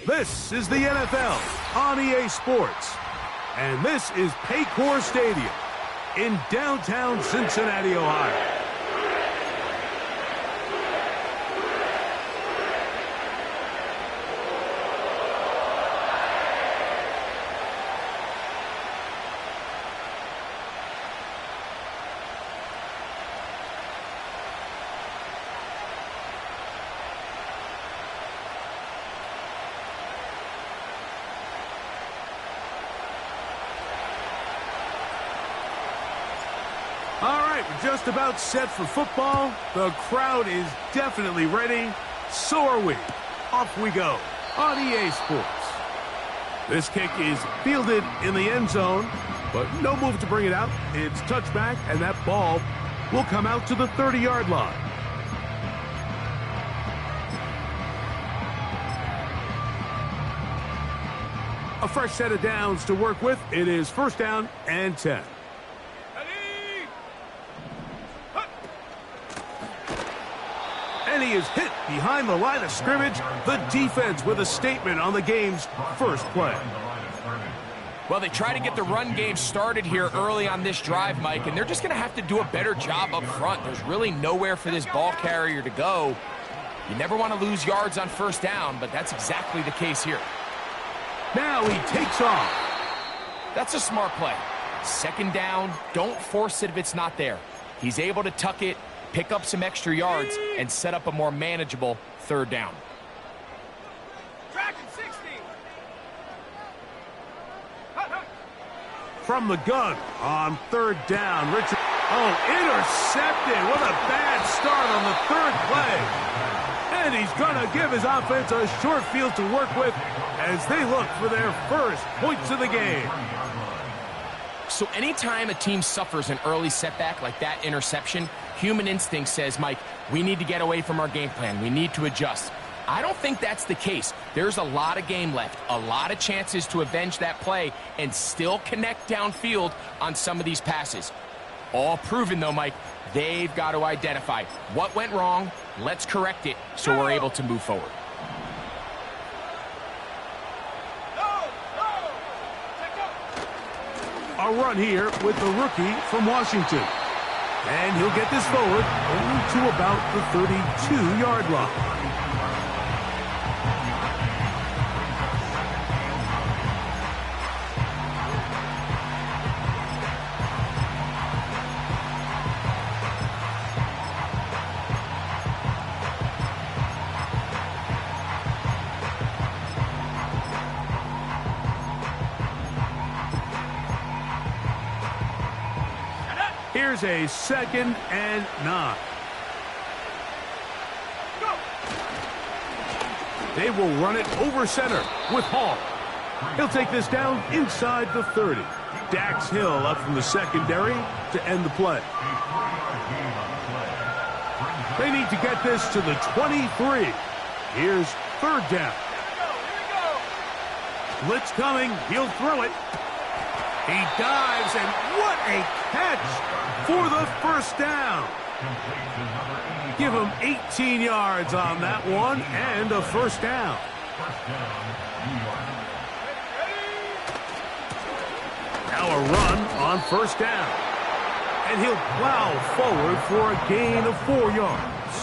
This is the NFL on EA Sports. And this is Paycor Stadium in downtown Cincinnati, Ohio. We're just about set for football. The crowd is definitely ready. So are we. Off we go on EA Sports. This kick is fielded in the end zone, but no move to bring it out. It's touchback, and that ball will come out to the 30-yard line. A fresh set of downs to work with. It is first down and 10. And he is hit behind the line of scrimmage. The defense with a statement on the game's first play. Well, they try to get the run game started here early on this drive, Mike, and they're just going to have to do a better job up front. There's really nowhere for this ball carrier to go. You never want to lose yards on first down, but that's exactly the case here. Now he takes off. That's a smart play. Second down, don't force it if it's not there. He's able to tuck it, pick up some extra yards, and set up a more manageable third down. From the gun on third down, Richard. Oh, intercepted. What a bad start on the third play. And he's going to give his offense a short field to work with as they look for their first points of the game. So anytime a team suffers an early setback like that interception, human instinct says, Mike, we need to get away from our game plan. We need to adjust. I don't think that's the case. There's a lot of game left, a lot of chances to avenge that play and still connect downfield on some of these passes. All proven, though, Mike, they've got to identify what went wrong, let's correct it so we're able to move forward. A run here with the rookie from Washington. And he'll get this forward only to about the 32-yard line. Here's a 2nd and 9. They will run it over center with Hall. He'll take this down inside the 30. Dax Hill up from the secondary to end the play. They need to get this to the 23. Here's third down. Blitz coming. He'll throw it. He dives, and what a catch for the first down. Give him 18 yards on that one and a first down. Now a run on first down. And he'll plow forward for a gain of 4 yards.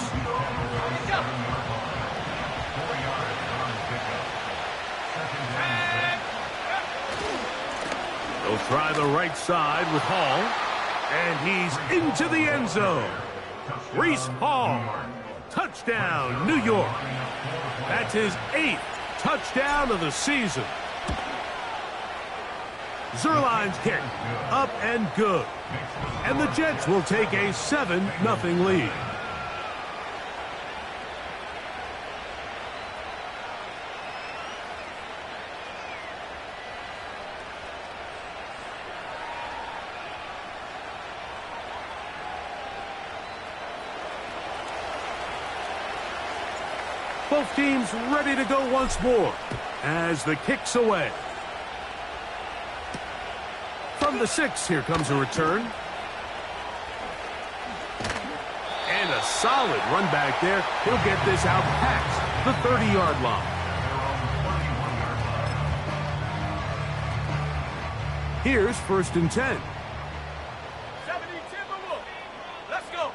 They'll try the right side with Hall. And he's into the end zone. Reese Hall. Touchdown, New York. That's his 8th touchdown of the season. Zerline's kick. Up and good. And the Jets will take a 7-0 lead. Both teams ready to go once more as the kick's away. From the 6, here comes a return. And a solid run back there. He'll get this out past the 30-yard line. Here's 1st and 10. Let's go.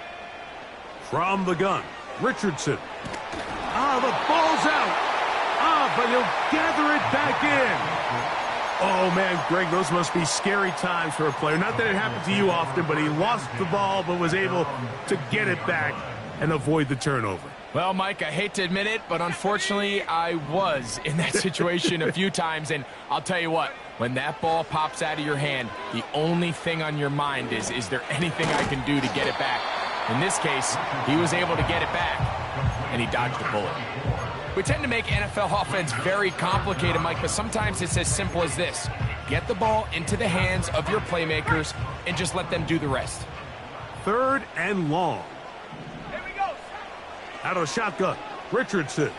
From the gun, Richardson. The ball's out. But he'll gather it back in. Oh, man, Greg, those must be scary times for a player. Not that it happened to you often, but he lost the ball but was able to get it back and avoid the turnover. Well, Mike, I hate to admit it, but unfortunately, I was in that situation a few times, and I'll tell you what, when that ball pops out of your hand, the only thing on your mind is there anything I can do to get it back? In this case, he was able to get it back, and he dodged a bullet. We tend to make NFL offense very complicated, Mike, but sometimes it's as simple as this. Get the ball into the hands of your playmakers and just let them do the rest. 3rd and long. Here we go. Out of shotgun, Richardson.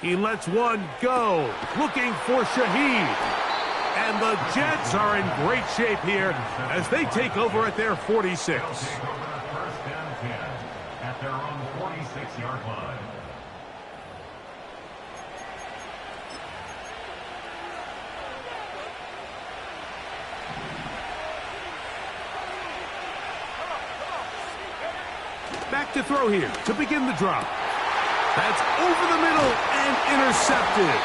He lets one go, looking for Shaheed. And the Jets are in great shape here as they take over at their 46. At their own 46-yard line. Back to throw here to begin the drop. That's over the middle and intercepted.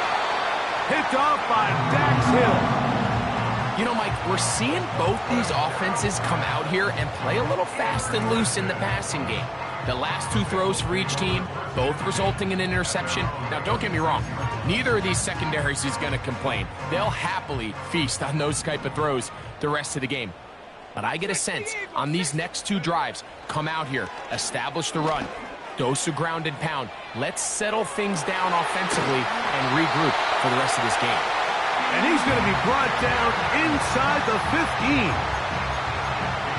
Picked off by Dax Hill. You know, Mike, we're seeing both these offenses come out here and play a little fast and loose in the passing game. The last 2 throws for each team, both resulting in an interception. Now, don't get me wrong. Neither of these secondaries is going to complain. They'll happily feast on those type of throws the rest of the game. But I get a sense on these next 2 drives, come out here, establish the run, dose of ground and pound. Let's settle things down offensively and regroup for the rest of this game. And he's going to be brought down inside the 15.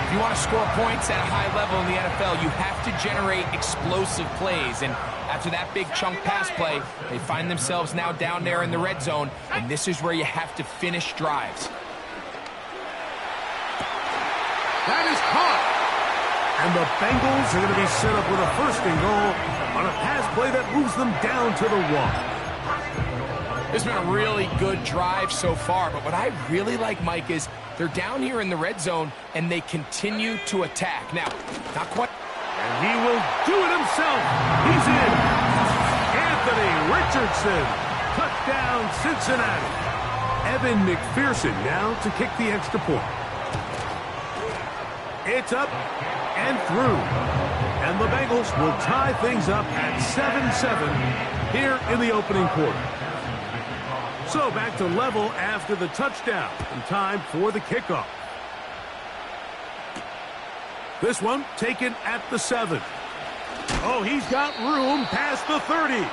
If you want to score points at a high level in the NFL, you have to generate explosive plays. And after that big chunk pass play, they find themselves now down there in the red zone, and this is where you have to finish drives. That is caught. And the Bengals are going to be set up with a 1st and goal on a pass play that moves them down to the 1. This has been a really good drive so far, but what I really like, Mike, is they're down here in the red zone, and they continue to attack. Now, not quite. And he will do it himself. He's in. Anthony Richardson. Touchdown, Cincinnati. Evan McPherson now to kick the extra point. It's up and through. And the Bengals will tie things up at 7-7 here in the opening quarter. So back to level after the touchdown and time for the kickoff. This one taken at the 7. Oh, he's got room past the 30.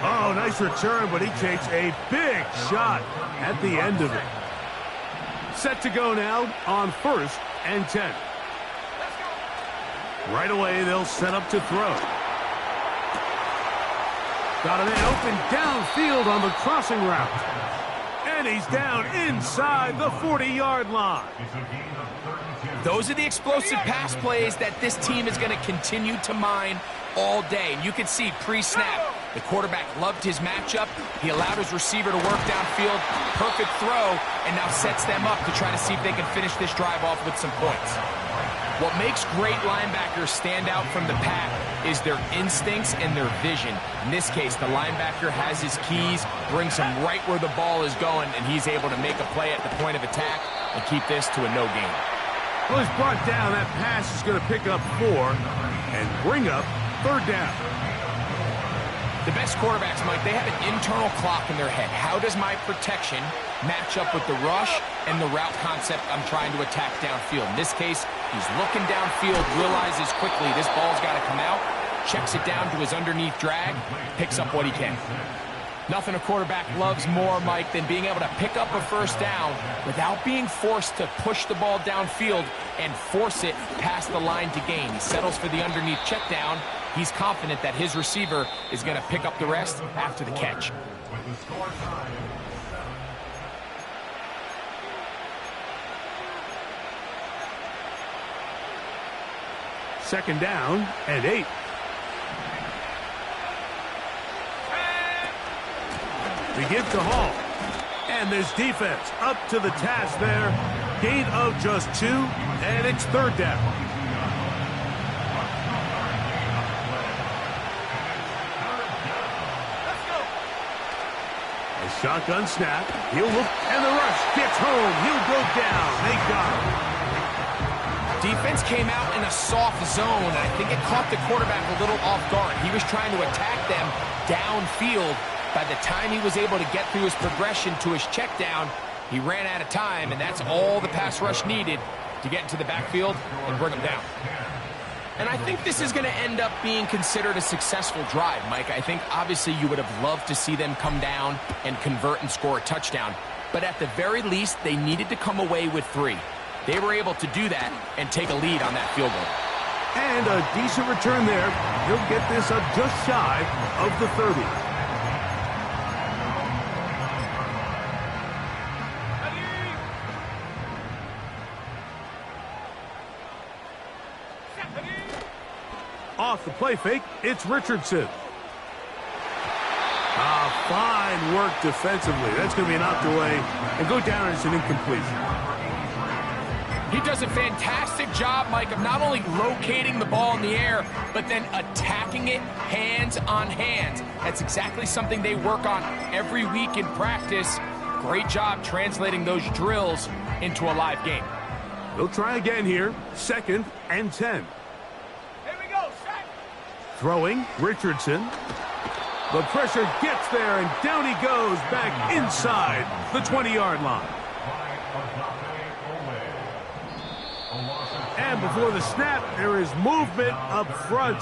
Oh, nice return, but he takes a big shot at the end of it. Set to go now on 1st and 10. Right away, they'll set up to throw. Got a man open downfield on the crossing route. And he's down inside the 40-yard line. Those are the explosive pass plays that this team is going to continue to mine all day. And you can see pre-snap, the quarterback loved his matchup. He allowed his receiver to work downfield. Perfect throw, and now sets them up to try to see if they can finish this drive off with some points. What makes great linebackers stand out from the pack is their instincts and their vision. In this case, the linebacker has his keys, brings him right where the ball is going, and he's able to make a play at the point of attack and keep this to a no gain. Well, he's brought down. That pass is going to pick up 4 and bring up 3rd down. The best quarterbacks, Mike, they have an internal clock in their head. How does my protection match up with the rush and the route concept I'm trying to attack downfield? In this case, he's looking downfield, realizes quickly this ball's got to come out, checks it down to his underneath drag, picks up what he can. Nothing a quarterback loves more, Mike, than being able to pick up a 1st down without being forced to push the ball downfield and force it past the line to gain. He settles for the underneath check down. He's confident that his receiver is going to pick up the rest after the catch. Second down and 8. They give to Hall. And this defense up to the task there. Gain of just 2, and it's third down. Let's go. A shotgun snap. He'll look, and the rush gets home. He'll go down. They got him. Defense came out in a soft zone, and I think it caught the quarterback a little off guard. He was trying to attack them downfield. By the time he was able to get through his progression to his check down, he ran out of time, and that's all the pass rush needed to get into the backfield and bring him down. And I think this is going to end up being considered a successful drive, Mike. I think obviously you would have loved to see them come down and convert and score a touchdown. But at the very least, they needed to come away with 3. They were able to do that and take a lead on that field goal. And a decent return there. He'll get this up just shy of the 30. Off the play fake, it's Richardson. Fine work defensively. That's going to be knocked away and go down as an incompletion. He does a fantastic job, Mike, of not only locating the ball in the air, but then attacking it hands on hands. That's exactly something they work on every week in practice. Great job translating those drills into a live game. They'll try again here. 2nd and 10. Here we go, set. Throwing, Richardson. The pressure gets there, and down he goes back inside the 20-yard line. And before the snap, there is movement up front.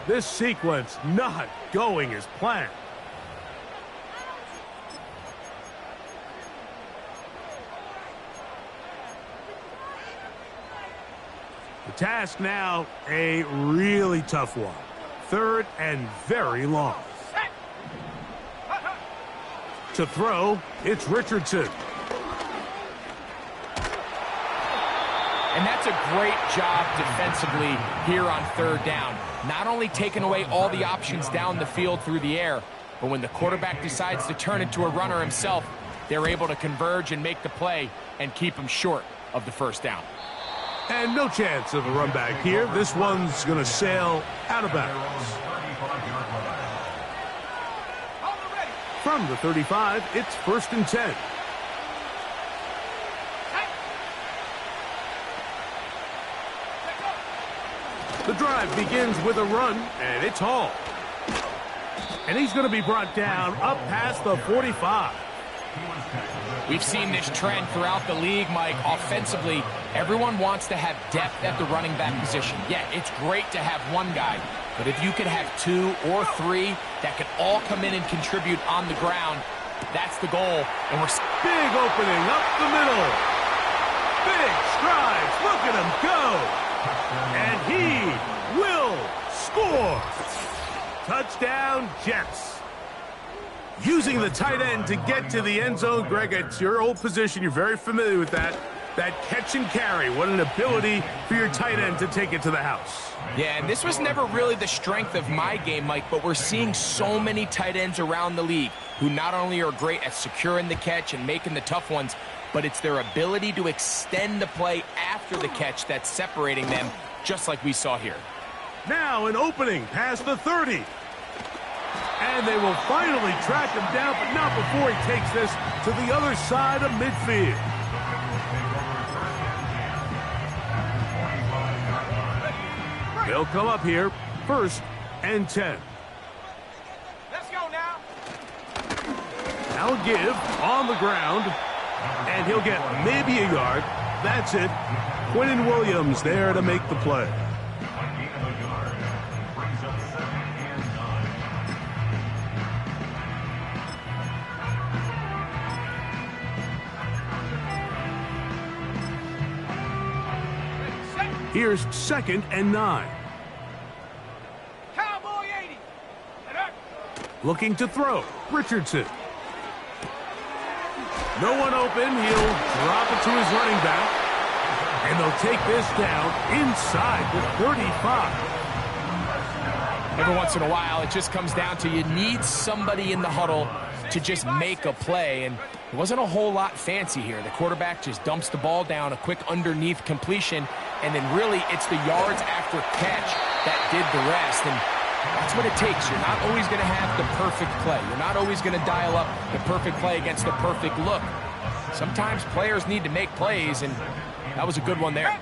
This sequence not going as planned. The task now, a really tough one. 3rd and very long. To throw, it's Richardson. And that's a great job defensively here on 3rd down. Not only taking away all the options down the field through the air, but when the quarterback decides to turn into a runner himself, they're able to converge and make the play and keep him short of the 1st down. And no chance of a run back here. This one's going to sail out of bounds. From the 35, it's 1st and 10. The drive begins with a run, and it's Hall. And he's going to be brought down up past the 45. We've seen this trend throughout the league, Mike. Offensively, everyone wants to have depth at the running back position. Yeah, it's great to have one guy, but if you could have 2 or 3 that could all come in and contribute on the ground, that's the goal. And we're big opening up the middle. Big strides. Look at him go. And he will score. Touchdown, Jets. Using the tight end to get to the end zone. Greg, it's your old position. You're very familiar with that. That catch and carry. What an ability for your tight end to take it to the house. Yeah, and this was never really the strength of my game, Mike, but we're seeing so many tight ends around the league who not only are great at securing the catch and making the tough ones, but it's their ability to extend the play after the catch that's separating them, just like we saw here. Now an opening past the 30. And they will finally track him down, but not before he takes this to the other side of midfield. They'll come up here, 1st and 10. Let's go now. Now a give on the ground, and he'll get maybe a yard. That's it. Quinnen Williams there to make the play. Here's 2nd and 9. Cowboy 80. Looking to throw. Richardson. No one open. He'll drop it to his running back. And they'll take this down inside the 35. Every once in a while, it just comes down to you need somebody in the huddle to just make a play. And It wasn't a whole lot fancy here. The quarterback just dumps the ball down, a quick underneath completion, and then really it's the yards after catch that did the rest. And that's what it takes. You're not always going to have the perfect play. You're not always going to dial up the perfect play against the perfect look. Sometimes players need to make plays, and that was a good one there.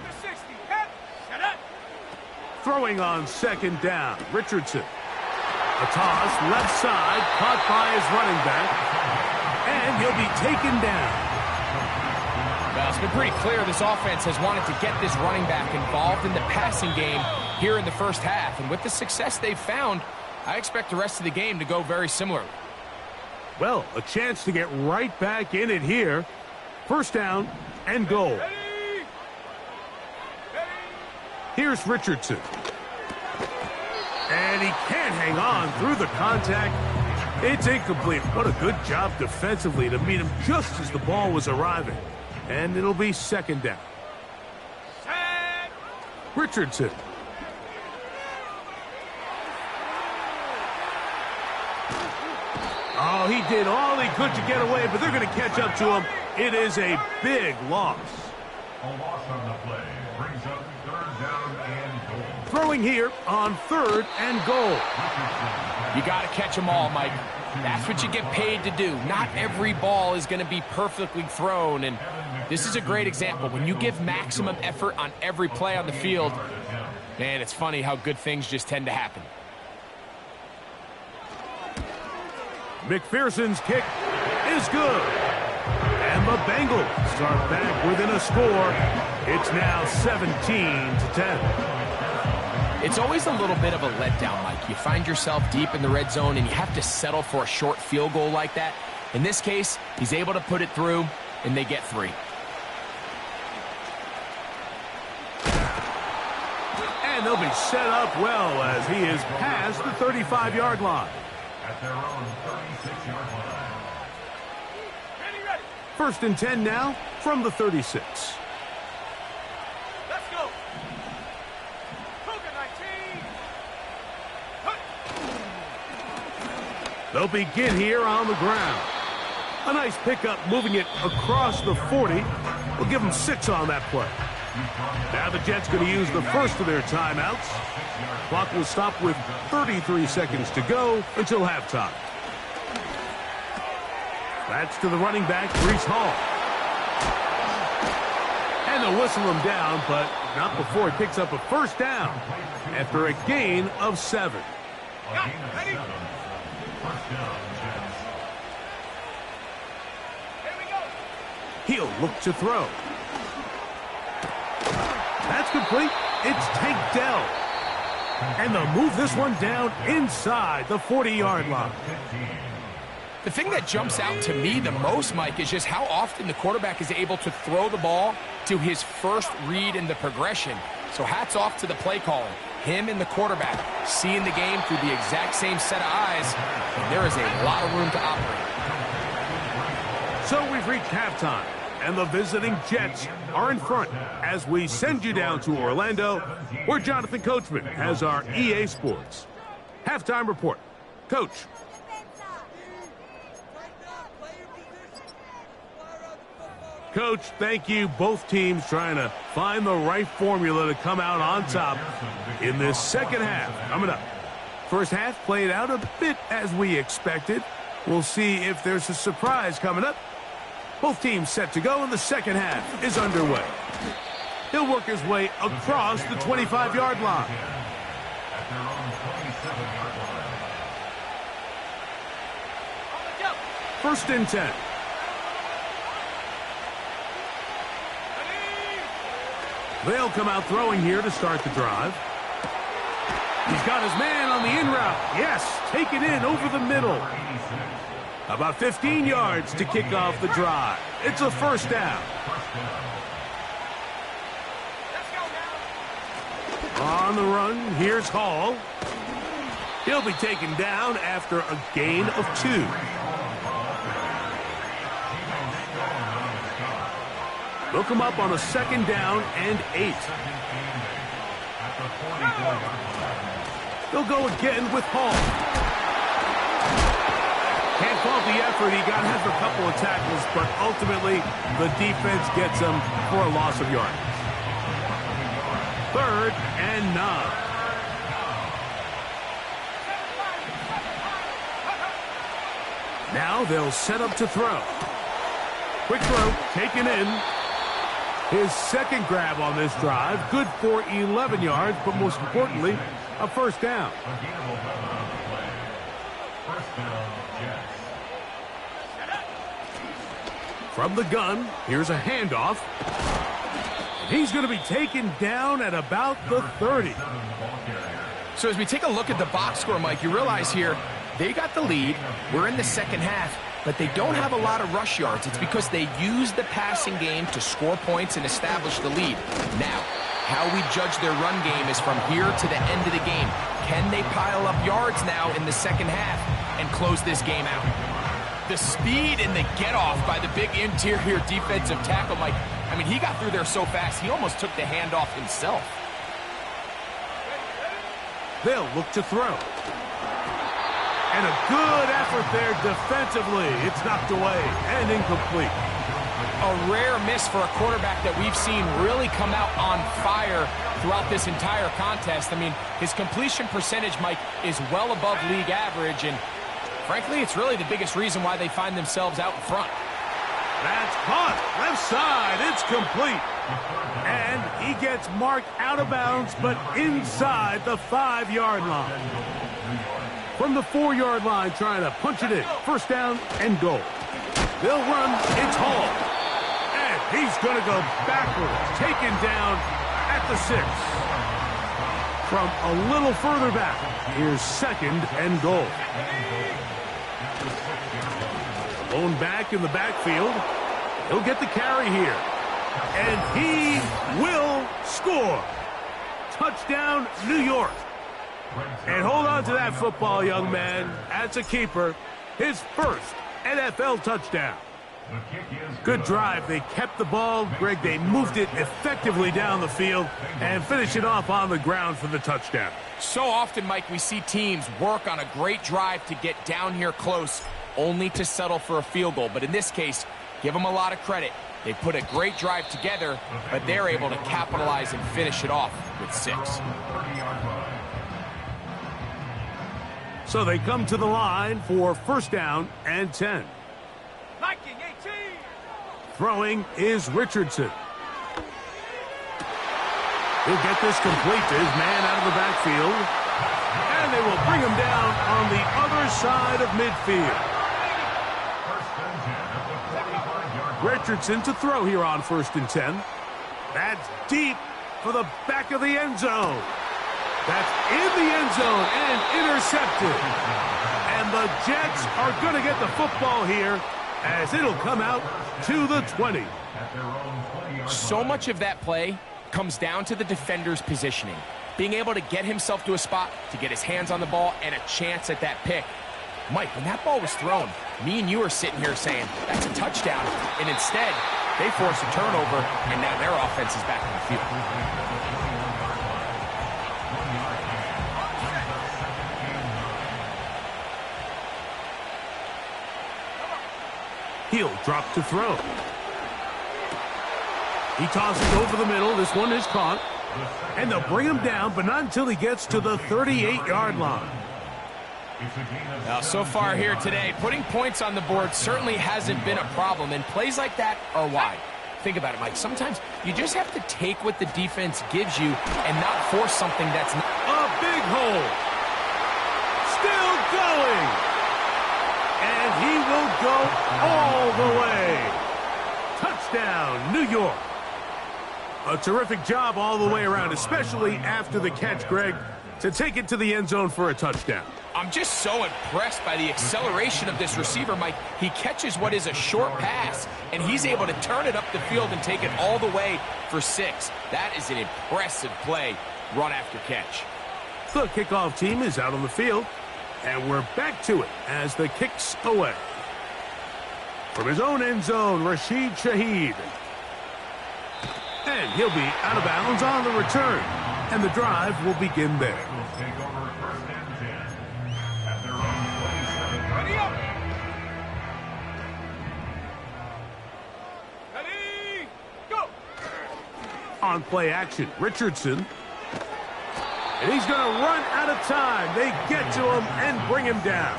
Throwing on second down, Richardson. A toss, left side, caught by his running back, and he'll be taken down. Well, it's been pretty clear this offense has wanted to get this running back involved in the passing game here in the first half, and with the success they've found, I expect the rest of the game to go very similarly. Well, a chance to get right back in it here. First down and goal. Here's Richardson. And he can't hang on through the contact. It's incomplete. What a good job defensively to meet him just as the ball was arriving. And it'll be second down. Richardson. Oh, he did all he could to get away, but they're going to catch up to him. It is a big loss. A loss on the play brings up third down and goal. Throwing here on third and goal. You got to catch them all, Mike. That's what you get paid to do. Not every ball is going to be perfectly thrown, and this is a great example. When you give maximum effort on every play on the field, man, it's funny how good things just tend to happen. McPherson's kick is good. And the Bengals start back within a score. It's now 17-10. It's always a little bit of a letdown, Mike. You find yourself deep in the red zone and you have to settle for a short field goal like that. In this case, he's able to put it through, and they get 3. And they'll be set up well as he is past the 35-yard line. At their own 36-yard line. First and 10 now from the 36. Let's go. They'll begin here on the ground. A nice pickup moving it across the 40. We'll give them 6 on that play. Now the Jets going to use the first of their timeouts. Clock will stop with 33 seconds to go until halftime. That's to the running back, Breece Hall. And they'll whistle him down, but not before he picks up a first down after a gain of 7. Ready? First down, Jets. Here we go. He'll look to throw. That's complete. It's Tank Dell. And they'll move this one down inside the 40-yard line. The thing that jumps out to me the most, Mike, is just how often the quarterback is able to throw the ball to his first read in the progression. So hats off to the play caller. Him and the quarterback seeing the game through the exact same set of eyes. And there is a lot of room to operate. So we've reached halftime, and the visiting Jets are in front as we send you down to Orlando, where Jonathan Coachman has our EA Sports halftime report. Coach. Coach, thank you. Both teams trying to find the right formula to come out on top in this second half. Coming up. First half played out a bit as we expected. We'll see if there's a surprise coming up. Both teams set to go, and the second half is underway. He'll work his way across the 25-yard line. At their own 27-yard line. First and 10. They'll come out throwing here to start the drive. He's got his man on the in route. Yes, take it in over the middle. About 15 yards to kick off the drive. It's a first down. On the run, here's Hall. He'll be taken down after a gain of 2. They'll come up on a second down and 8. They'll go again with Hall. Can't fault the effort. He got a couple of tackles, but ultimately the defense gets him for a loss of yardage. 3rd and 9. Now they'll set up to throw. Quick throw, taken in. His second grab on this drive, good for 11 yards, but most importantly, a first down. From the gun, here's a handoff. He's going to be taken down at about the 30. So as we take a look at the box score, Mike, you realize here, they got the lead. We're in the second half, but they don't have a lot of rush yards. It's because they use the passing game to score points and establish the lead. Now, how we judge their run game is from here to the end of the game. Can they pile up yards now in the second half and close this game out? The speed and the get-off by the big interior defensive tackle, Mike, I mean, he got through there so fast, he almost took the handoff himself. They'll look to throw. And a good effort there defensively. It's knocked away and incomplete. A rare miss for a quarterback that we've seen really come out on fire throughout this entire contest. I mean, his completion percentage, Mike, is well above league average, and frankly, it's really the biggest reason why they find themselves out in front. That's caught. Left side. It's complete. And he gets marked out of bounds, but inside the 5-yard line. From the 4-yard line, trying to punch it in. First down and goal. They'll run. It's Hall. And he's going to go backwards. Taken down at the 6. From a little further back, here's 2nd and goal. Lone back in the backfield. He'll get the carry here. And he will score. Touchdown, New York. And hold on to that football, young man. That's a keeper. His first NFL touchdown. Good drive. They kept the ball. Greg, they moved it effectively down the field and finished it off on the ground for the touchdown. So often, Mike, we see teams work on a great drive to get down here close, only to settle for a field goal. But in this case, give them a lot of credit. They put a great drive together, but they're able to capitalize and finish it off with 6. So they come to the line for first down and 10. Viking 18. Throwing is Richardson. He'll get this complete to his man out of the backfield. And they will bring him down on the other side of midfield. Richardson to throw here on 1st and 10. That's deep for the back of the end zone. That's in the end zone and intercepted. And the Jets are going to get the football here as it'll come out to the 20. So much of that play comes down to the defender's positioning. Being able to get himself to a spot, to get his hands on the ball, and a chance at that pick. Mike, when that ball was thrown, me and you are sitting here saying, that's a touchdown. And instead, they force a turnover, and now their offense is back on the field. He'll drop to throw. He tosses over the middle. This one is caught. And they'll bring him down, but not until he gets to the 38-yard line. Now, so far here today, putting points on the board certainly hasn't been a problem, and plays like that are why. Think about it, Mike. Sometimes you just have to take what the defense gives you and not force something that's not. A big hole. Still going. And he will go all the way. Touchdown, New York. A terrific job all the way around, especially after the catch, Greg, to take it to the end zone for a touchdown. I'm just so impressed by the acceleration of this receiver, Mike. He catches what is a short pass, and he's able to turn it up the field and take it all the way for 6. That is an impressive play, run after catch. The kickoff team is out on the field, and we're back to it as the kick's away. From his own end zone, Rashid Shaheed. And he'll be out of bounds on the return, and the drive will begin there. On play action, Richardson. And he's going to run out of time. They get to him and bring him down.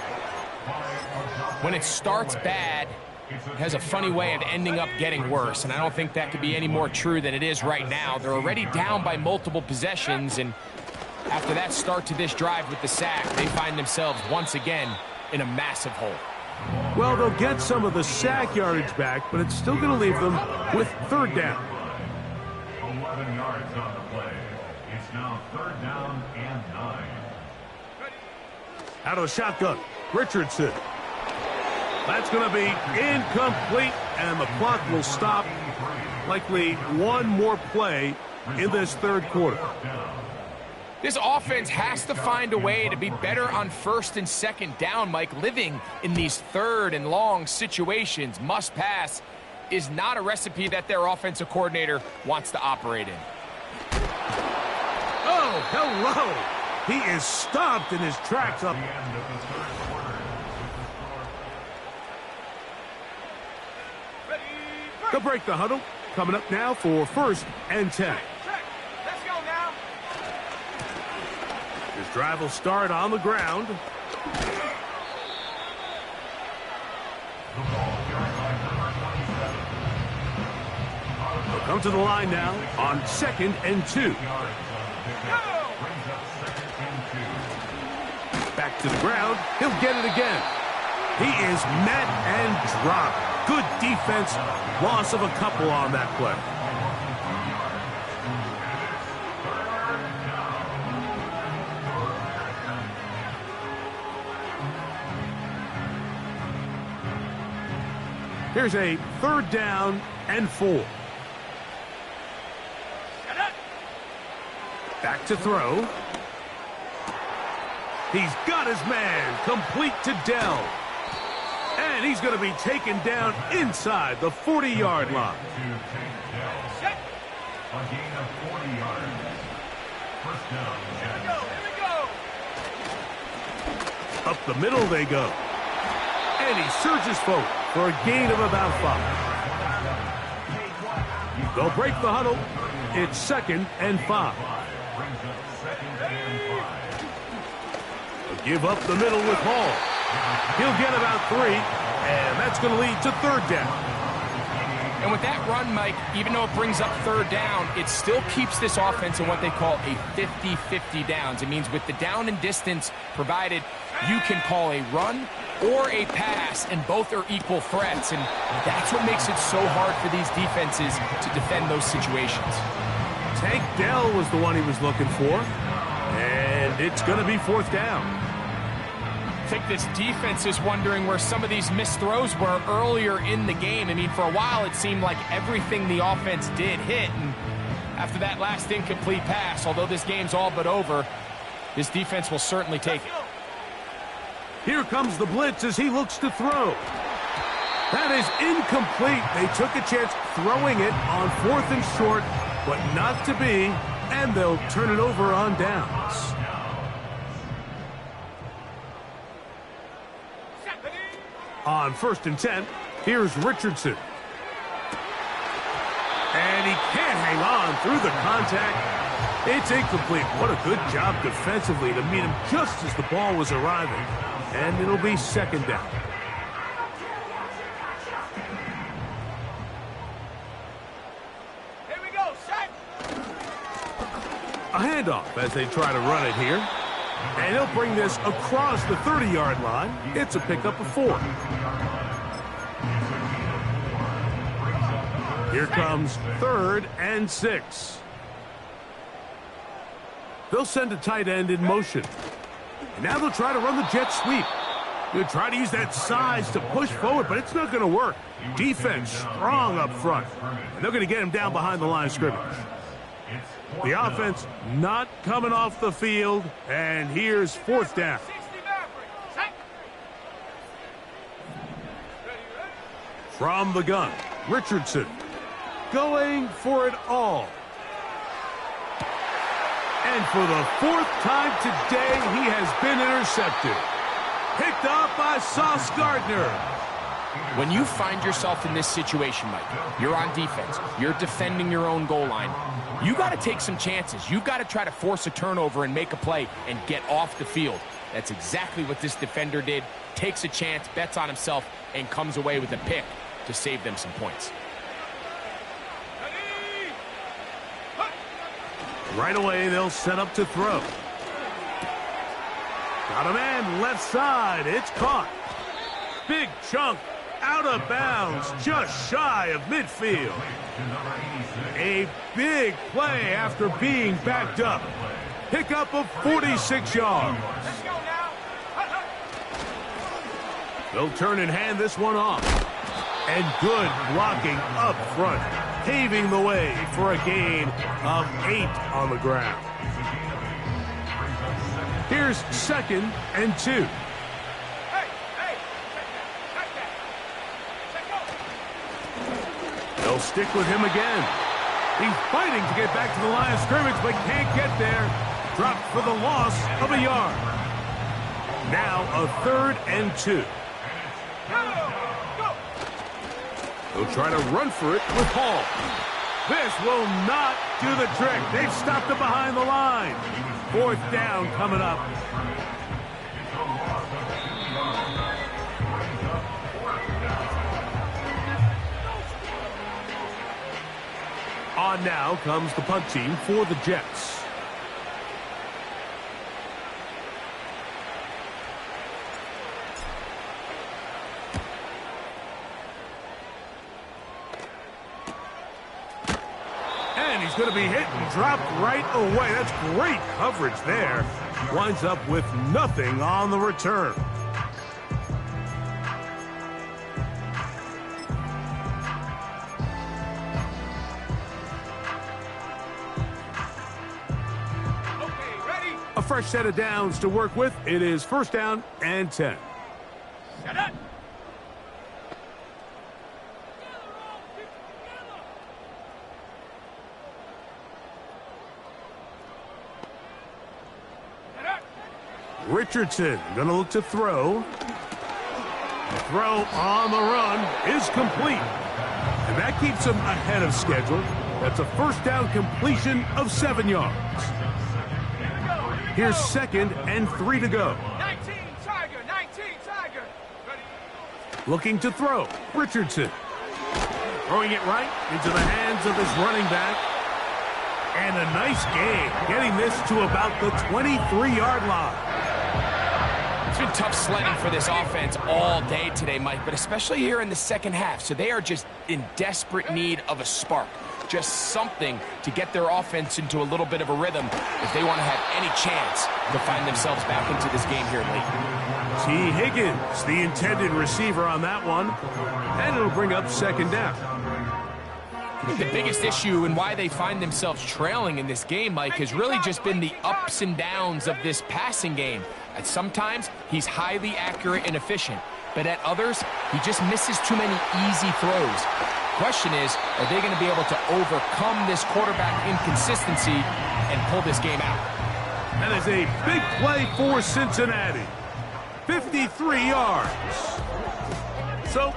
When it starts bad, it has a funny way of ending up getting worse, and I don't think that could be any more true than it is right now. They're already down by multiple possessions, and after that start to this drive with the sack, they find themselves once again in a massive hole. Well, they'll get some of the sack yardage back, but it's still going to leave them with third down. 11 yards on the play. It's now third down and 9. Out of the shotgun, Richardson. That's going to be incomplete, and the clock will stop. Likely one more play in this third quarter. This offense has to find a way to be better on first and second down, Mike. Living in these third and long situations, must pass, is not a recipe that their offensive coordinator wants to operate in. Oh, hello. He is stopped in his tracks up. They'll break the huddle. Coming up now for first and 10. Let's go now. His drive will start on the ground. They'll come to the line now on 2nd and 2. Back to the ground. He'll get it again. He is met and dropped. Good defense. Loss of a couple on that play. Here's a third down and 4. Back to throw. He's got his man. Complete to Dell. And he's going to be taken down inside the 40-yard line. Set. A gain of 40 yards. First down. Here we go. Up the middle they go. And he surges forward for a gain of about 5. They'll break the huddle. It's 2nd and 5. They'll give up the middle with Hall. He'll get about 3, and that's going to lead to third down. And with that run, Mike, even though it brings up third down, it still keeps this offense in what they call a 50-50 downs. It means with the down and distance provided, you can call a run or a pass, and both are equal threats. And that's what makes it so hard for these defenses to defend those situations. Tank Dell was the one he was looking for, and it's going to be fourth down. I think this defense is wondering where some of these missed throws were earlier in the game. I mean, for a while, it seemed like everything the offense did hit. And after that last incomplete pass, although this game's all but over, this defense will certainly take it. Here comes the blitz as he looks to throw. That is incomplete. They took a chance throwing it on 4th and short, but not to be, and they'll turn it over on downs. On 1st and 10, here's Richardson. And he can't hang on through the contact. It's incomplete. What a good job defensively to meet him just as the ball was arriving. And it'll be 2nd down. Here we go. Set. A handoff as they try to run it here. And he'll bring this across the 30-yard line. It's a pickup of 4. Here comes 3rd and 6. They'll send a tight end in motion. And now they'll try to run the jet sweep. They'll try to use that size to push forward, but it's not going to work. Defense strong up front. And they're going to get him down behind the line of scrimmage. The offense not coming off the field, and here's 4th down. 60 Mavericks. Set. From the gun, Richardson going for it all. And for the 4th time today, he has been intercepted. Picked off by Sauce Gardner. When you find yourself in this situation, Mike, you're on defense, you're defending your own goal line, you got to take some chances. You've got to try to force a turnover and make a play and get off the field. That's exactly what this defender did. Takes a chance, bets on himself, and comes away with a pick to save them some points. Right away, they'll set up to throw. Got a man left side. It's caught. Big chunk out of bounds, just shy of midfield. A big play after being backed up. Pickup of 46 yards. Let's go now. They'll turn and hand this one off. And good blocking up front, paving the way for a gain of 8 on the ground. Here's 2nd and 2. Hey, check that. They'll stick with him again. He's fighting to get back to the line of scrimmage, but can't get there. Dropped for the loss of a yard. Now a 3rd and 2. They'll try to run for it with Hall. This will not do the trick. They've stopped him behind the line. 4th down coming up. On now comes the punt team for the Jets. And he's going to be hit and dropped right away. That's great coverage there. Winds up with nothing on the return. A fresh set of downs to work with. It is 1st down and 10. Shut up. Richardson going to look to throw. The throw on the run is complete. And that keeps him ahead of schedule. That's a 1st down completion of 7 yards. Here's 2nd and 3 to go. 19 Tiger. Looking to throw. Richardson. Throwing it right into the hands of his running back. And a nice gain, getting this to about the 23-yard line. It's been tough sledding for this offense all day today, Mike, but especially here in the second half. So they are just in desperate need of a spark. Just something to get their offense into a little bit of a rhythm if they want to have any chance to find themselves back into this game here late. T. Higgins, the intended receiver on that one. And it'll bring up 2nd down. I think the biggest issue and why they find themselves trailing in this game, Mike, has really just been the ups and downs of this passing game. At sometimes, he's highly accurate and efficient, but at others, he just misses too many easy throws. Question is, are they going to be able to overcome this quarterback inconsistency and pull this game out? That is a big play for Cincinnati. 53 yards. So